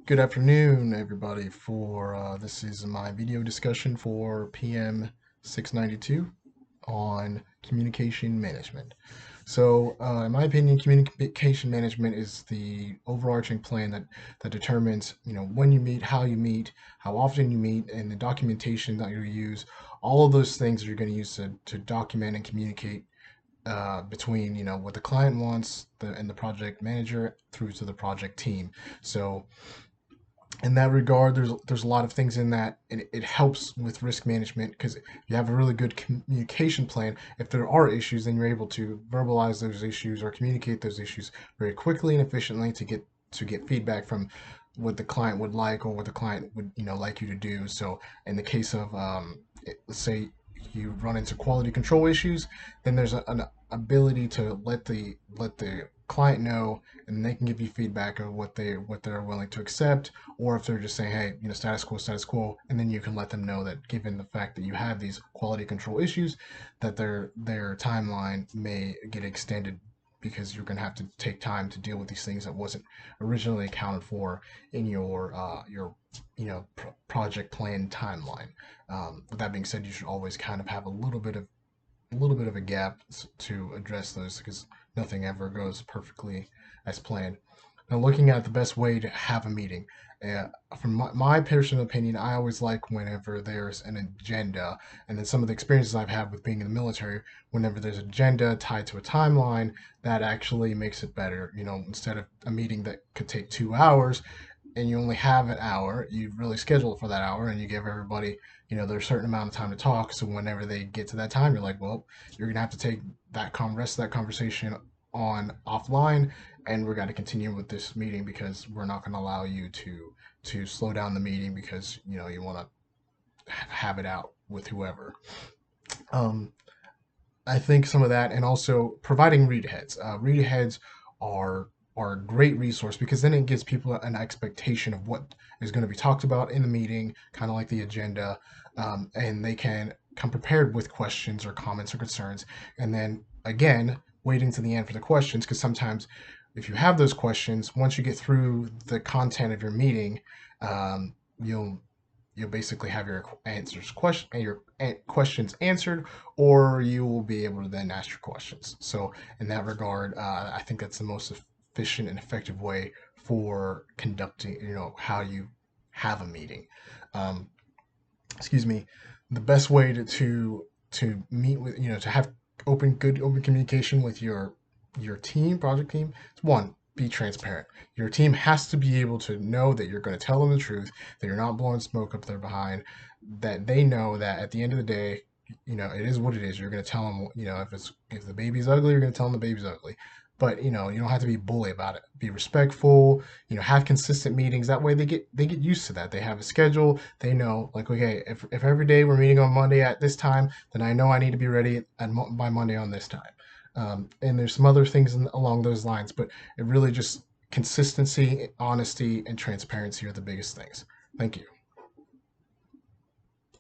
Good afternoon, everybody. For this is my video discussion for PM 692 on communication management. In my opinion, communication management is the overarching plan that determines, when you meet, how often you meet, and the documentation that you use. All of those things you're going to use to document and communicate between, what the client wants and the project manager through to the project team. So in that regard, there's a lot of things in that, and it helps with risk management because if you have a really good communication plan, if there are issues, then you're able to verbalize those issues or communicate those issues very quickly and efficiently to get feedback from what the client would like or what the client would like you to do. So in the case of let's say you run into quality control issues, then there's an ability to let the client know, and they can give you feedback of what they're willing to accept, or if they're just saying, hey, status quo, and then you can let them know that given the fact that you have these quality control issues, that their timeline may get extended because you're going to have to take time to deal with these things that wasn't originally accounted for in your project plan timeline. With that being said, you should always kind of have a little bit of a gap to address those because nothing ever goes perfectly as planned. Now, looking at the best way to have a meeting, uh, from my personal opinion, I always like whenever there's an agenda, and then some of the experiences I've had with being in the military, whenever there's an agenda tied to a timeline, that actually makes it better. Instead of a meeting that could take 2 hours, and you only have an hour, you really schedule it for that hour and you give everybody, their certain amount of time to talk. So whenever they get to that time, you're like, well, you're gonna have to take rest of that conversation on offline, and we're gonna continue with this meeting because we're not gonna allow you to slow down the meeting because you want to have it out with whoever. Um, I think some of that, and also providing read aheads. Read aheads are a great resource because then it gives people an expectation of what is going to be talked about in the meeting, kind of like the agenda, and they can come prepared with questions or comments or concerns. And then again, waiting to the end for the questions because sometimes if you have those questions, once you get through the content of your meeting, um, you'll you'll basically have your questions answered, or you will be able to then ask your questions. So in that regard, I think that's the most efficient and effective way for conducting, how you have a meeting. Um, excuse me. The best way to meet with, to have good open communication with your project team, is one, be transparent. Your team has to be able to know that you're going to tell them the truth, that you're not blowing smoke up their behind, that they know that at the end of the day, it is what it is. You're going to tell them, if the baby's ugly, you're going to tell them the baby's ugly. But you don't have to be bully about it. Be respectful. Have consistent meetings. That way, they get used to that. They have a schedule. They know, like, okay, if every day we're meeting on Monday at this time, then I know I need to be ready by Monday on this time. And there's some other things along those lines, but it really just consistency, honesty, and transparency are the biggest things. Thank you.